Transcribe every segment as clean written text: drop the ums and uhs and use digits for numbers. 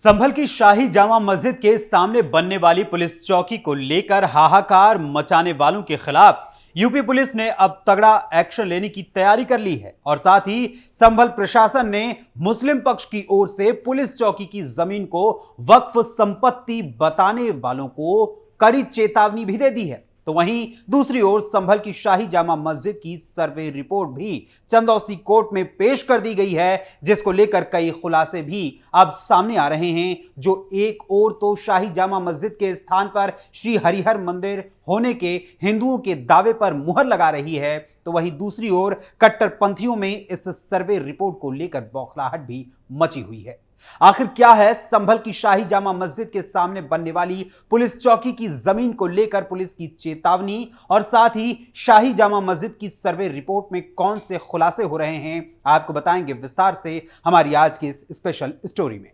संभल की शाही जामा मस्जिद के सामने बनने वाली पुलिस चौकी को लेकर हाहाकार मचाने वालों के खिलाफ यूपी पुलिस ने अब तगड़ा एक्शन लेने की तैयारी कर ली है और साथ ही संभल प्रशासन ने मुस्लिम पक्ष की ओर से पुलिस चौकी की जमीन को वक्फ संपत्ति बताने वालों को कड़ी चेतावनी भी दे दी है। तो वहीं दूसरी ओर संभल की शाही जामा मस्जिद की सर्वे रिपोर्ट भी चंदौसी कोर्ट में पेश कर दी गई है, जिसको लेकर कई खुलासे भी अब सामने आ रहे हैं। जो एक ओर तो शाही जामा मस्जिद के स्थान पर श्री हरिहर मंदिर होने के हिंदुओं के दावे पर मुहर लगा रही है, तो वहीं दूसरी ओर कट्टरपंथियों में इस सर्वे रिपोर्ट को लेकर बौखलाहट भी मची हुई है। आखिर क्या है संभल की शाही जामा मस्जिद के सामने बनने वाली पुलिस चौकी की जमीन को लेकर पुलिस की चेतावनी और साथ ही शाही जामा मस्जिद की सर्वे रिपोर्ट में कौन से खुलासे हो रहे हैं, आपको बताएंगे विस्तार से हमारी आज की इस स्पेशल स्टोरी में।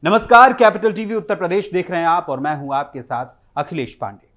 नमस्कार, कैपिटल टीवी उत्तर प्रदेश देख रहे हैं आप और मैं हूं आपके साथ अखिलेश पांडे।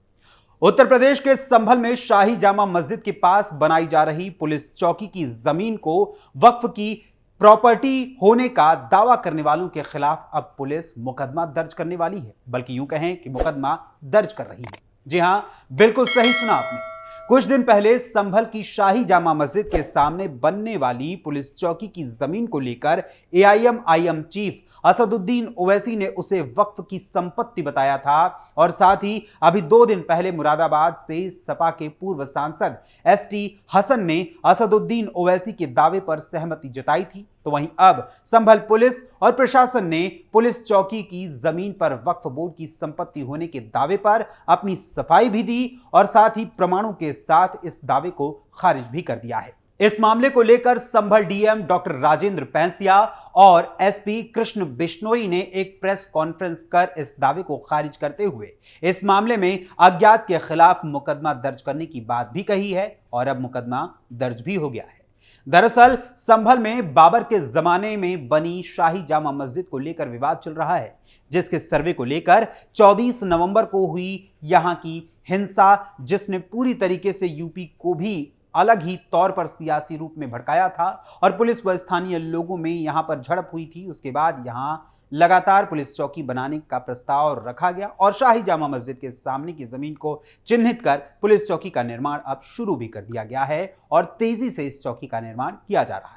उत्तर प्रदेश के संभल में शाही जामा मस्जिद के पास बनाई जा रही पुलिस चौकी की जमीन को वक्फ की प्रॉपर्टी होने का दावा करने वालों के खिलाफ अब पुलिस मुकदमा दर्ज करने वाली है, बल्कि यूं कहें कि मुकदमा दर्ज कर रही है। जी हां, बिल्कुल सही सुना आपने। कुछ दिन पहले संभल की शाही जामा मस्जिद के सामने बनने वाली पुलिस चौकी की जमीन को लेकर एआईएमआईएम चीफ असदुद्दीन ओवैसी ने उसे वक्फ की संपत्ति बताया था और साथ ही अभी 2 दिन पहले मुरादाबाद से सपा के पूर्व सांसद एसटी हसन ने असदुद्दीन ओवैसी के दावे पर सहमति जताई थी। तो वहीं अब संभल पुलिस और प्रशासन ने पुलिस चौकी की जमीन पर वक्फ बोर्ड की संपत्ति होने के दावे पर अपनी सफाई भी दी और साथ ही प्रमाणों के साथ इस दावे को खारिज भी कर दिया है। इस मामले को लेकर संभल डीएम डॉक्टर राजेंद्र पैंसिया और एसपी कृष्ण बिश्नोई ने एक प्रेस कॉन्फ्रेंस कर इस दावे को खारिज करते हुए इस मामले में अज्ञात के खिलाफ मुकदमा दर्ज करने की बात भी कही है और अब मुकदमा दर्ज भी हो गया है। दरअसल संभल में बाबर के जमाने में बनी शाही जामा मस्जिद को लेकर विवाद चल रहा है, जिसके सर्वे को लेकर 24 नवंबर को हुई यहां की हिंसा, जिसने पूरी तरीके से यूपी को भी अलग ही तौर पर सियासी रूप में भड़काया था और पुलिस व स्थानीय लोगों में यहां पर झड़प हुई थी। उसके बाद यहां लगातार पुलिस चौकी बनाने का प्रस्ताव रखा गया और शाही जामा मस्जिद के सामने की जमीन को चिन्हित कर पुलिस चौकी का निर्माण अब शुरू भी कर दिया गया है और तेजी से इस चौकी का निर्माण किया जा रहा है।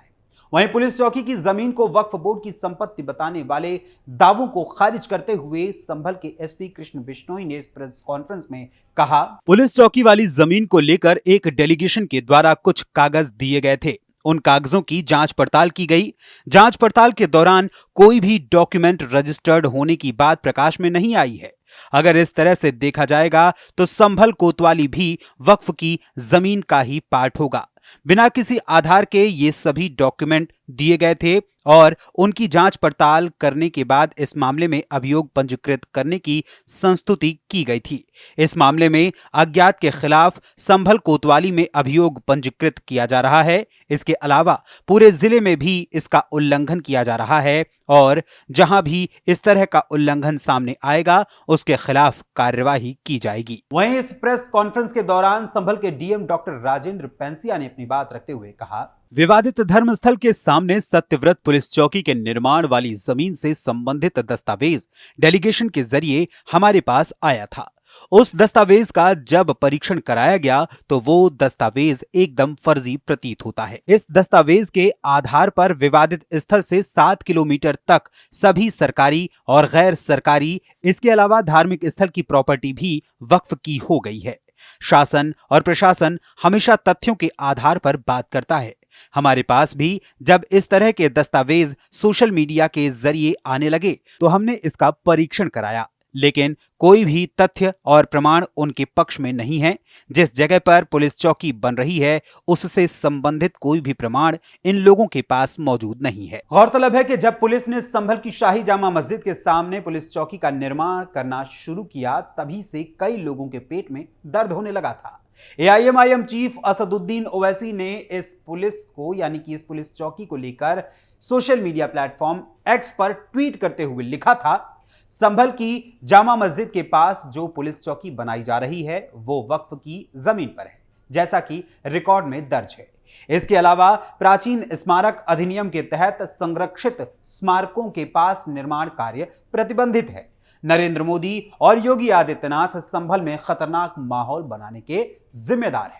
वहीं पुलिस चौकी की जमीन को वक्फ बोर्ड की संपत्ति बताने वाले दावों को खारिज करते हुए संभल के एसपी कृष्ण बिश्नोई ने इस प्रेस कॉन्फ्रेंस में कहा, पुलिस चौकी वाली जमीन को लेकर एक डेलीगेशन के द्वारा कुछ कागज दिए गए थे। उन कागजों की जांच पड़ताल की गई। जांच पड़ताल के दौरान कोई भी डॉक्यूमेंट रजिस्टर्ड होने की बात प्रकाश में नहीं आई है। अगर इस तरह से देखा जाएगा तो संभल कोतवाली भी वक्फ की जमीन का ही पार्ट होगा। बिना किसी आधार के ये सभी डॉक्यूमेंट दिए गए थे और उनकी जांच पड़ताल करने के बाद इस मामले में अभियोग पंजीकृत करने की संस्तुति की गई थी। इस मामले में अज्ञात के खिलाफ संभल कोतवाली में अभियोग पंजीकृत किया जा रहा है। इसके अलावा पूरे जिले में भी इसका उल्लंघन किया जा रहा है और जहां भी इस तरह का उल्लंघन सामने आएगा उसके खिलाफ कार्यवाही की जाएगी। वहीं इस प्रेस कॉन्फ्रेंस के दौरान संभल के डीएम डॉक्टर राजेंद्र पैंसिया ने अपनी बात रखते हुए कहा, विवादित धर्मस्थल के सामने सत्यव्रत पुलिस चौकी के निर्माण वाली जमीन से संबंधित दस्तावेज डेलीगेशन के जरिए हमारे पास आया था। उस दस्तावेज का जब परीक्षण कराया गया तो वो दस्तावेज एकदम फर्जी प्रतीत होता है। इस दस्तावेज के आधार पर विवादित स्थल से 7 किलोमीटर तक सभी सरकारी और गैर सरकारी, इसके अलावा धार्मिक स्थल की प्रॉपर्टी भी वक्फ की हो गई है। शासन और प्रशासन हमेशा तथ्यों के आधार पर बात करता है। हमारे पास भी जब इस तरह के दस्तावेज सोशल मीडिया के जरिए आने लगे तो हमने इसका परीक्षण कराया, लेकिन कोई भी तथ्य और प्रमाण उनके पक्ष में नहीं है। जिस जगह पर पुलिस चौकी बन रही है उससे संबंधित कोई भी प्रमाण इन लोगों के पास मौजूद नहीं है। गौरतलब है कि जब पुलिस ने संभल की शाही जामा मस्जिद के सामने पुलिस चौकी का निर्माण करना शुरू किया, तभी से कई लोगों के पेट में दर्द होने लगा था। एआईएमआईएम चीफ असदुद्दीन ओवैसी ने इस पुलिस को यानी कि इस पुलिस चौकी को लेकर सोशल मीडिया प्लेटफॉर्म एक्स पर ट्वीट करते हुए लिखा था, संभल की जामा मस्जिद के पास जो पुलिस चौकी बनाई जा रही है वो वक्फ की जमीन पर है, जैसा कि रिकॉर्ड में दर्ज है। इसके अलावा प्राचीन स्मारक अधिनियम के तहत संरक्षित स्मारकों के पास निर्माण कार्य प्रतिबंधित है। नरेंद्र मोदी और योगी आदित्यनाथ संभल में खतरनाक माहौल बनाने के जिम्मेदार हैं।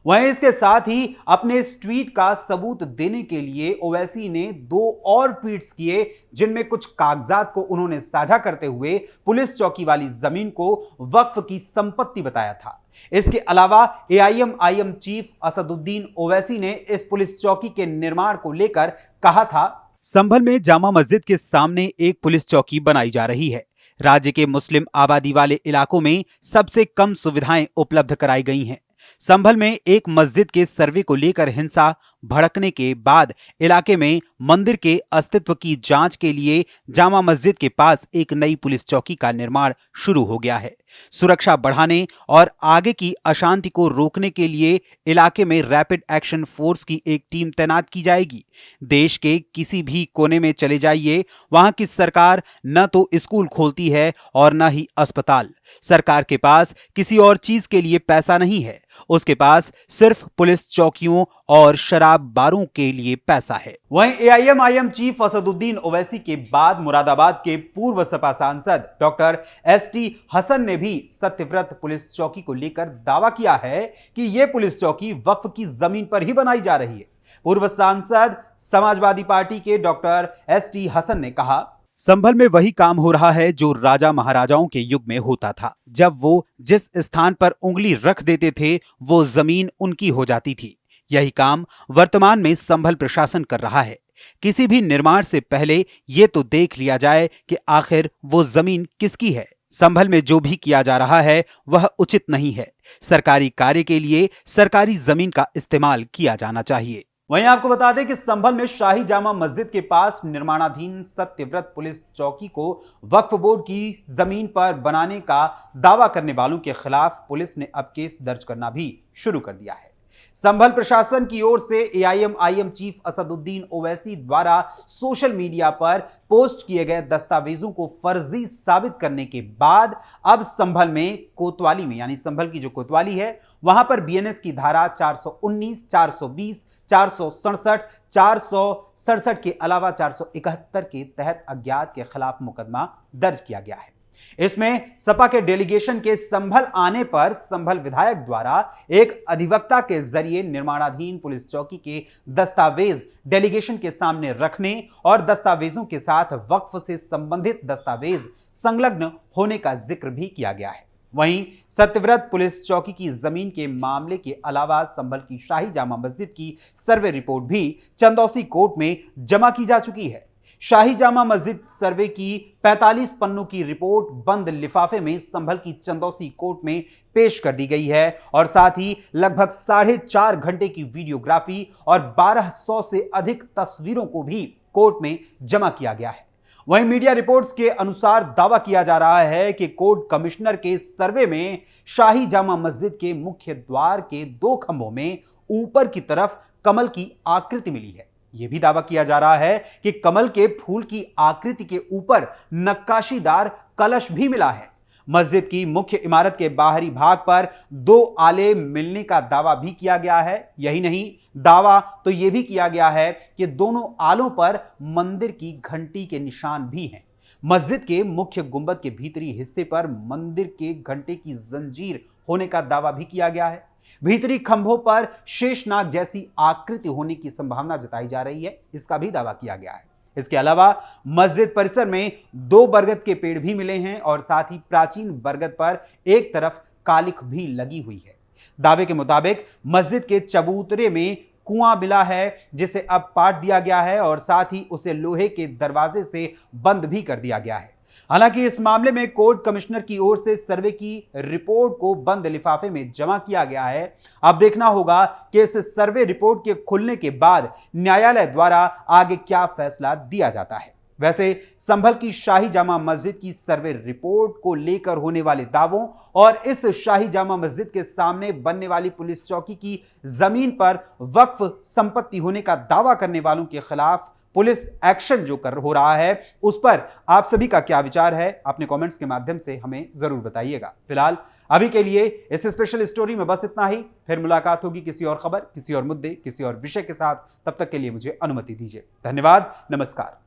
वहीं इसके साथ ही अपने इस ट्वीट का सबूत देने के लिए ओवैसी ने 2 और ट्वीट्स किए, जिनमें कुछ कागजात को उन्होंने साझा करते हुए पुलिस चौकी वाली जमीन को वक्फ की संपत्ति बताया था। इसके अलावा एआईएमआईएम चीफ असदुद्दीन ओवैसी ने इस पुलिस चौकी के निर्माण को लेकर कहा था, संभल में जामा मस्जिद के सामने एक पुलिस चौकी बनाई जा रही है। राज्य के मुस्लिम आबादी वाले इलाकों में सबसे कम सुविधाएं उपलब्ध कराई गई हैं। संभल में एक मस्जिद के सर्वे को लेकर हिंसा भड़कने के बाद इलाके में मंदिर के अस्तित्व की जांच के लिए जामा मस्जिद के पास एक नई पुलिस चौकी का निर्माण शुरू हो गया है। सुरक्षा बढ़ाने और आगे की अशांति को रोकने के लिए इलाके में रैपिड एक्शन फोर्स की एक टीम तैनात की जाएगी। देश के किसी भी कोने में चले जाइए, वहां की सरकार न तो स्कूल खोलती है और न ही अस्पताल। सरकार के पास किसी और चीज के लिए पैसा नहीं है, उसके पास सिर्फ पुलिस चौकियों और शराब बारों के लिए पैसा है। वहीं एआईएमआईएम चीफ असदुद्दीन ओवैसी के बाद मुरादाबाद के पूर्व सपा सांसद डॉक्टर एसटी हसन ने भी सत्यव्रत पुलिस चौकी को लेकर दावा किया है कि यह पुलिस चौकी वक्फ की जमीन पर ही बनाई जा रही है। पूर्व सांसद समाजवादी पार्टी के डॉक्टर एसटी हसन ने कहा, संभल में वही काम हो रहा है जो राजा महाराजाओं के युग में होता था। जब वो जिस स्थान पर उंगली रख देते थे वो जमीन उनकी हो जाती थी। यही काम वर्तमान में संभल प्रशासन कर रहा है। किसी भी निर्माण से पहले ये तो देख लिया जाए कि आखिर वो जमीन किसकी है। संभल में जो भी किया जा रहा है वह उचित नहीं है। सरकारी कार्य के लिए सरकारी जमीन का इस्तेमाल किया जाना चाहिए। वहीं आपको बता दें कि संभल में शाही जामा मस्जिद के पास निर्माणाधीन सत्यव्रत पुलिस चौकी को वक्फ बोर्ड की जमीन पर बनाने का दावा करने वालों के खिलाफ पुलिस ने अब केस दर्ज करना भी शुरू कर दिया है। संभल प्रशासन की ओर से एआईएमआईएम चीफ असदुद्दीन ओवैसी द्वारा सोशल मीडिया पर पोस्ट किए गए दस्तावेजों को फर्जी साबित करने के बाद अब संभल में कोतवाली में, यानी संभल की जो कोतवाली है, वहां पर बीएनएस की धारा 419, 420, 467, 467 के अलावा 471 के तहत अज्ञात के खिलाफ मुकदमा दर्ज किया गया है। इसमें सपा के डेलीगेशन के संभल आने पर संभल विधायक द्वारा एक अधिवक्ता के जरिए निर्माणाधीन पुलिस चौकी के दस्तावेज डेलीगेशन के सामने रखने और दस्तावेजों के साथ वक्फ से संबंधित दस्तावेज संलग्न होने का जिक्र भी किया गया है। वहीं सत्यव्रत पुलिस चौकी की जमीन के मामले के अलावा संभल की शाही जामा मस्जिद की सर्वे रिपोर्ट भी चंदौसी कोर्ट में जमा की जा चुकी है। शाही जामा मस्जिद सर्वे की 45 पन्नों की रिपोर्ट बंद लिफाफे में संभल की चंदौसी कोर्ट में पेश कर दी गई है और साथ ही लगभग 4.5 घंटे की वीडियोग्राफी और 1200 से अधिक तस्वीरों को भी कोर्ट में जमा किया गया है। वहीं मीडिया रिपोर्ट्स के अनुसार दावा किया जा रहा है कि कोर्ट कमिश्नर के सर्वे में शाही जामा मस्जिद के मुख्य द्वार के 2 खंभों में ऊपर की तरफ कमल की आकृति मिली है। यह भी दावा किया जा रहा है कि कमल के फूल की आकृति के ऊपर नक्काशीदार कलश भी मिला है। मस्जिद की मुख्य इमारत के बाहरी भाग पर 2 आले मिलने का दावा भी किया गया है। यही नहीं, दावा तो यह भी किया गया है कि दोनों आलों पर मंदिर की घंटी के निशान भी हैं। मस्जिद के मुख्य गुंबद के भीतरी हिस्से पर मंदिर के घंटे की जंजीर होने का दावा भी किया गया है। भीतरी खंभों पर शेषनाग जैसी आकृति होने की संभावना जताई जा रही है, इसका भी दावा किया गया है। इसके अलावा मस्जिद परिसर में 2 बरगद के पेड़ भी मिले हैं और साथ ही प्राचीन बरगद पर एक तरफ कालिख भी लगी हुई है। दावे के मुताबिक मस्जिद के चबूतरे में कुआं मिला है, जिसे अब पाट दिया गया है और साथ ही उसे लोहे के दरवाजे से बंद भी कर दिया गया है। हालांकि इस मामले में कोर्ट कमिश्नर की ओर से सर्वे की रिपोर्ट को बंद लिफाफे में जमा किया गया है। अब देखना होगा कि इस सर्वे रिपोर्ट के खुलने के बाद न्यायालय द्वारा आगे क्या फैसला दिया जाता है। वैसे संभल की शाही जामा मस्जिद की सर्वे रिपोर्ट को लेकर होने वाले दावों और इस शाही जामा मस्जिद के सामने बनने वाली पुलिस चौकी की जमीन पर वक्फ संपत्ति होने का दावा करने वालों के खिलाफ पुलिस एक्शन जो हो रहा है उस पर आप सभी का क्या विचार है, अपने कमेंट्स के माध्यम से हमें जरूर बताइएगा। फिलहाल अभी के लिए इस स्पेशल स्टोरी में बस इतना ही। फिर मुलाकात होगी किसी और खबर, किसी और मुद्दे, किसी और विषय के साथ। तब तक के लिए मुझे अनुमति दीजिए। धन्यवाद, नमस्कार।